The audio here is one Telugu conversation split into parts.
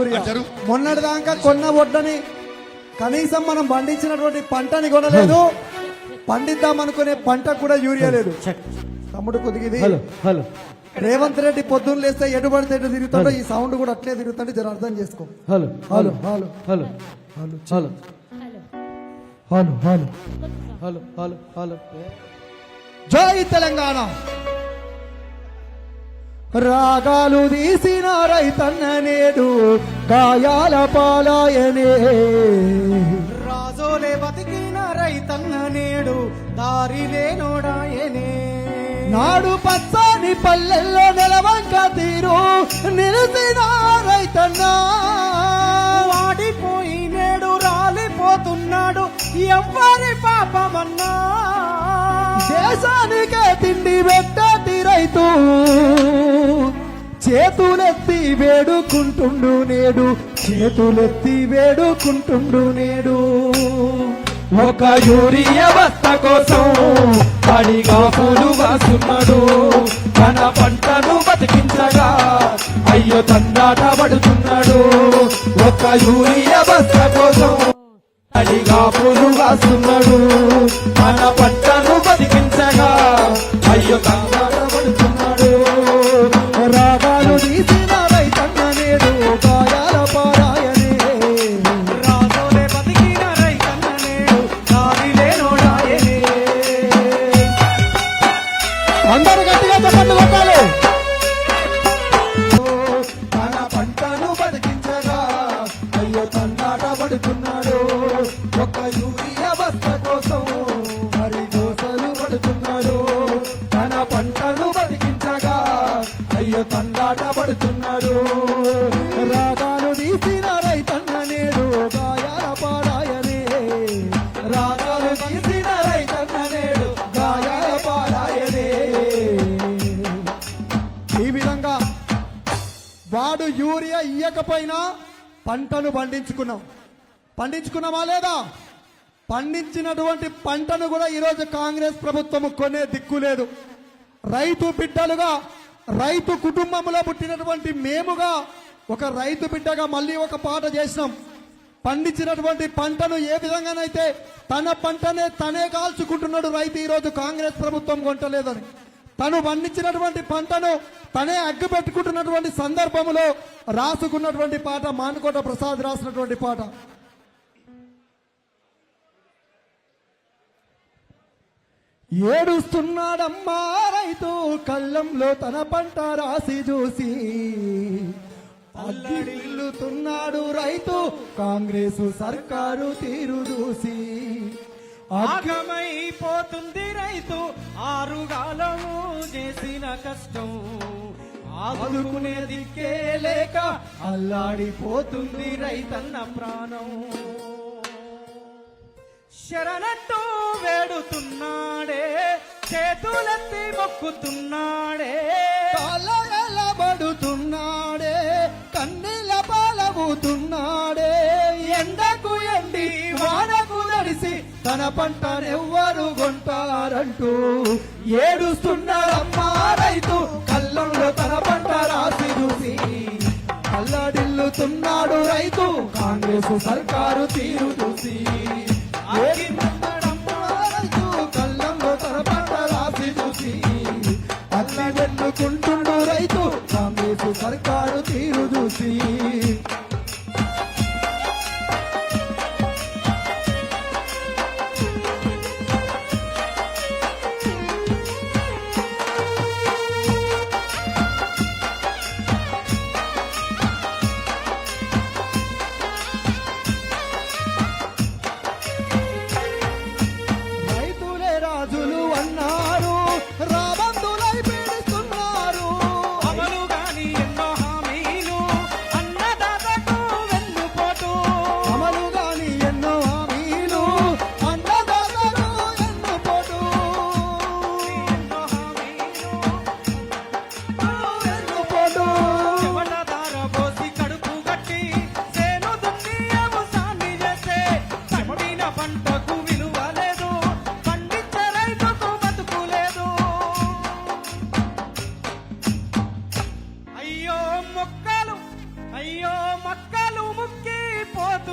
యూరియా. మొన్నటిదాకా కొన్న వడ్డని కనీసం మనం పండించినటువంటి పంటని కొనలేదు, పండిద్దాం అనుకునే పంట కూడా యూరియా లేదు. తమ్ముడు కొద్దిగా ఇది రేవంత్ రెడ్డి పొద్దున్న లేస్తే ఎటు పడితే ఎటు తిరుగుతాడో ఈ సౌండ్ కూడా అట్లే తిరుగుతాడు, జర అర్థం చేసుకో. Hello hello hello hello hello hello hello hello hello hello hello. జై తెలంగాణ. రాగాలు తీసిన రైతన్న నేడు గాయాల పాలాయనే, రాజోలే బతికిన రైతన్న నేడు దారి లేనోడాయనే. నాడు పచ్చని పల్లెల్లో నెలవంక తీరు నిలిసిన రైతన్న వాడిపోయి నేడు రాలిపోతున్నాడు ఎవ్వరి పాపమన్నా. దేశానికే తిండి పెట్టటి రైతు చేతులెత్తి వేడుకుంటుండు నేడు, చేతులెత్తి వేడుకుంటుండు నేడు. ఒక యూరియా బస్త కోసం పడిగా పూలు వాస్తున్నాడు, తన పంటను బతికించగా అయ్యో తండాట పడుతున్నాడు. ఒక యూరియా బస్త కోసం పడిగా పూలు వాస్తున్నాడు, తన పంటను బతికించగా అయ్యో తండాట పడుతున్నాడు. రాగాలు తీసిన రైతన్న నేడు గాయాల పారాయనే, రాజోలే బతికిన రైతన్న నేడు దారి లేనోడాయనే. అందరూ గట్టిగా చెప్పండి కొట్టాలి. తన పంటను బతికించగా అయ్యో తండాట పడుతున్నాడు. ఒక యూరియా బస్త కోసం మరి దోసలు పడుతున్నాడు, తన పంటను బతికించగా అయ్యో తండాట పడుతున్నాడు. రాగాలు తీసిన రైతన్న నేడు గాయాల పారాయనే, రాగాలు తీసిన రైతన్న నేడు గాయాల పారాయనే. ఈ విధంగా వాడు యూరియా ఇయ్యకపోయినా పంటను పండించుకున్నామా లేదా? పండించినటువంటి పంటను కూడా ఈరోజు కాంగ్రెస్ ప్రభుత్వం కొనే దిక్కు లేదు. రైతు బిడ్డలుగా, రైతు కుటుంబంలో పుట్టినటువంటి మేముగా, ఒక రైతు బిడ్డగా మళ్ళీ ఒక పాట చేసినాం. పండించినటువంటి పంటను ఏ విధంగానైతే తన పంటనే తనే కాల్చుకుంటున్నాడు రైతు, ఈరోజు కాంగ్రెస్ ప్రభుత్వం కొంటలేదని. తను పండించినటువంటి పంటను తనే అగ్గు పెట్టుకుంటున్నటువంటి సందర్భంలో రాసుకున్నటువంటి పాట మానుకోట ప్రసాద్ రాసినటువంటి పాట. ఏడుస్తున్నాడమ్మా రైతు కళ్ళంలో తన పంట రాసి చూసి, అల్లిడుతున్నాడు రైతు కాంగ్రెసు సర్కారు తీరు చూసి. ఆగమైపోతుంది రైతు ఆరుగాలము చేసిన కష్టం, ఆదుకునే దిక్కే లేక అల్లాడిపోతుంది రైతన్న ప్రాణం. శరణట్టు వేడుతున్నాడే, చేతులెత్తి మొక్కుతున్నాడే, కాలబడుతున్నాడే, కన్నీళ్ళ పాలవుతున్నాడే. ఎండకు ఎండి వానకు నడిసి తన పంటనెవ్వరు కొంటారంటూ ఏడుస్తున్నాడమ్మా రైతు కళ్ళంలో తన పంట రాసి చూసి. కల్లడిల్లుతున్నాడు రైతు కాంగ్రెసు సర్కారు తీరు చూసి. ఏడుస్తున్నాడమ్మా రైతు కళ్ళంలో తన పంట రాసి చూసి, అల్లి వెన్నుకుంటుండు రైతు కాంగ్రెసు సర్కారు తీరు చూసి.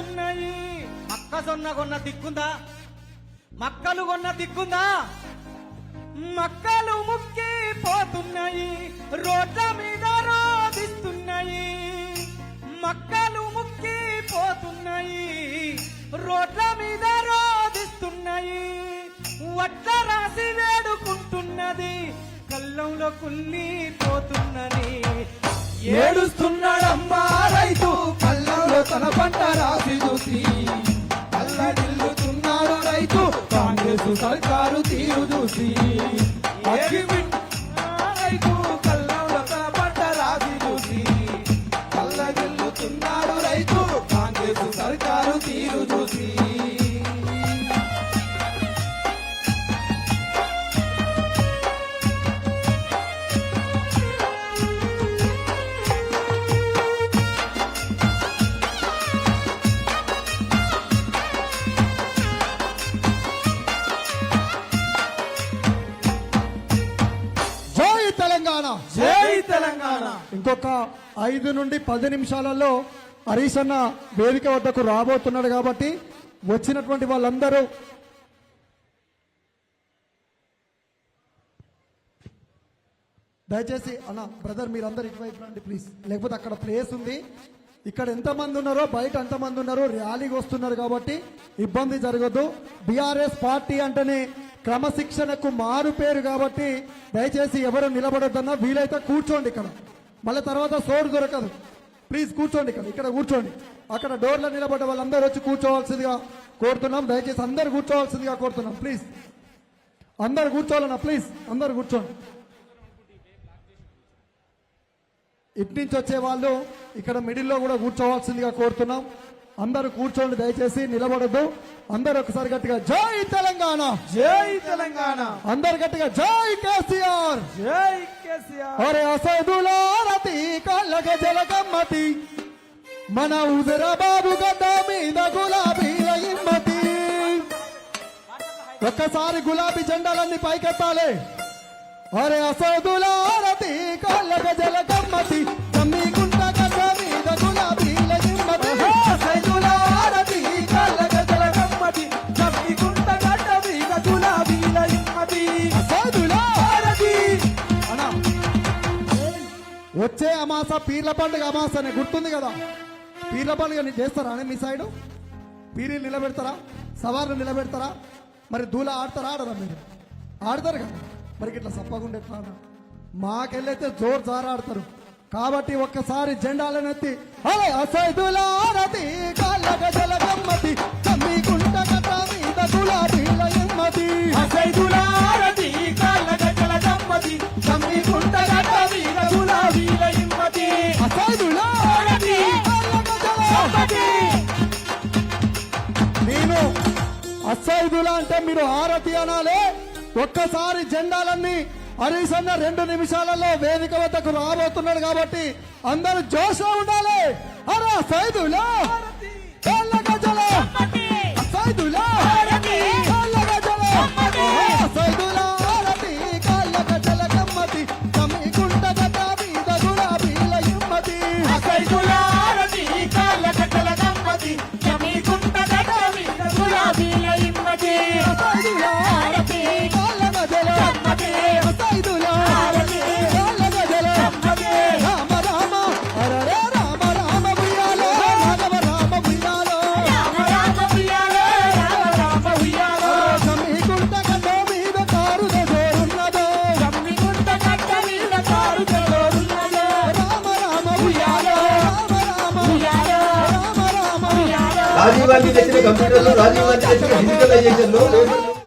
పోతున్నాయి. మొక్కజొన్న కొన్న దిక్కుందా? మక్కలు కొన్న దిక్కుందా? మక్కలు ముక్కి పోతున్నాయి, రోడ్ల మీద రోదిస్తున్నాయి. మక్కలు ముక్కి పోతున్నాయి, రోడ్ల మీద రోదిస్తున్నాయి. వడ్ల రాసి వేడుకుంటున్నది, కళ్ళంలో కుళ్ళిపోతున్నది. ఏడుస్తున్నాడమ్మా రైతు కళ్ళంలో తన పంట రాసి చూసి, కళ్ళగిల్లుతున్నాడు రైతు కాంగ్రెస్ సర్కారు తీరు చూసి. రైతు కళ్ళంలో తన పంట రాసి చూసి, కళ్ళగిల్లుతున్నాడు రైతు కాంగ్రెస్ సర్కారు తీరు చూసి. జై తెలంగాణ. జై తెలంగాణ. ఇంకొక 5 నుండి 10 నిమిషాలలో హరీష్ అన్న వేదిక వద్దకు రాబోతున్నాడు కాబట్టి వచ్చినటువంటి వాళ్ళందరూ దయచేసి అన్న బ్రదర్ మీరందరూ ఇటువైపు రండి ప్లీజ్, లేకపోతే అక్కడ ప్లేస్ ఉంది. ఇక్కడ ఎంతమంది ఉన్నారో బయట ఎంతమంది ఉన్నారో ర్యాలీకి వస్తున్నారు కాబట్టి ఇబ్బంది జరగదు. బీఆర్ఎస్ పార్టీ అంటేనే క్రమశిక్షణకు మారు పేరు కాబట్టి దయచేసి ఎవరు నిలబడొద్దన్నా, వీలైతే కూర్చోండి ఇక్కడ, మళ్ళీ తర్వాత సోరు దొరకదు. ప్లీజ్ కూర్చోండి, ఇక్కడ కూర్చోండి. అక్కడ డోర్లో నిలబడ్డ వాళ్ళందరూ వచ్చి కూర్చోవాల్సిందిగా కోరుతున్నాం. దయచేసి అందరు కూర్చోవాల్సిందిగా కోరుతున్నాం. ప్లీజ్ అందరు కూర్చోవాలన్నా, ప్లీజ్ అందరు కూర్చోండి. ఇటు నుంచి వచ్చే వాళ్ళు ఇక్కడ మిడిల్లో కూడా కూర్చోవాల్సిందిగా కోరుతున్నాం. అందరూ కూర్చోండి, దయచేసి నిలబడద్దు. అందరూ ఒకసారి గట్టిగా జై తెలంగాణ, జై తెలంగాణ, అందరు గట్టిగా జై కేసీఆర్, జై కేసీఆర్. అరే అసదులారతి కళ్ళగ జలగమ్మతి, మన హుజరాబాబు గడ్డ మీద గులాబీల ఇమ్మతి. ఒక్కసారి గులాబీ జెండాలన్నీ పైకెత్తాలి. అరే అసదులారతి కళ్ళగ జలగమ్మతి, జమ్మికుంట గడ్డ మీద గులాబీల ఇమ్మతి. సైదులారతి కళ్ళగ జలగమ్మతి, జమ్మికుంట గడ్డ మీద గులాబీల ఇమ్మతి. అసదులారతి అన్నా, వచ్చే అమాస పీర్ల పండుగ అమాస అని గుర్తుంది కదా. పీర్ల పండుగ చేస్తారా అని మీ సైడు? పీరీలు నిలబెడతారా? సవార్లు నిలబెడతారా? మరి దూల ఆడతారా? ఆడరా? మీరు ఆడతారు కదా. మరి ఇట్లా సప్పగుండే ఎట్లా? మాకెళ్ళైతే జోరు జార ఆడతారు. కాబట్టి ఒక్కసారి జెండాలనెత్తి అరే అసైదులారతి కాళ్ళగ జలగమ్మతి, జమ్మికుంట గడ్డ మీద గులాబీల ఇమ్మతి. సైదులారతి కళ్ళగ జలగమ్మతి, జమ్మికుంట గడ్డ మీద గులాబీల ఇమ్మతి. అసైదులారతి కాళ్ళగ జలగమ్మతి. నేను అసైదులా అంటే మీరు ఆరతి అనాలే. ఒక్కసారి జెండాలన్నీ హరీష్ అన్న 2 నిమిషాలలో వేదిక వద్దకు రాబోతున్నాడు కాబట్టి అందరూ జోష్లో ఉండాలి. అరే సైదులా కాళ్ళగ జలగమ్మతి, సైదులా కాళ్ళగ జలగమ్మతి, సైదులా ఆరతి కాళ్ళగ జలగమ్మతి, జమ్మికుంట గడ్డ మీద గులాబీల ఇమ్మతి. సైదులారతి కళ్ళగ జలగమ్మతి, జమ్మికుంట గడ్డ మీద గులాబీల ఇమ్మతి. సైదులా ఆరతి కాళ్ళగ జలగమ్మతి, సైదులా ఆరతి కాళ్ళగ జలగమ్మతి. రామ రామ అరరే రామ రామ ఉయ్యాలో, రాఘవ రామ ఉయ్యాలో, రామ రామ ఉయ్యాలో, రామ రామ ఉయ్యాలో. జమ్మికుంట గడ్డ మీద కారుద జోరున్నదో, జమ్మికుంట గడ్డ మీద కారు జోరున్నదో. రామ రామ ఉయ్యాలో, రామ రామ ఉయ్యాలో, రామ రామ ఉయ్యాలో. రాజీవ్ గాంధీ తెచ్చిన కంప్యూటర్లు, రాజీవ్ గాంధీ తెచ్చిన డిజిటలైజేషన్ లో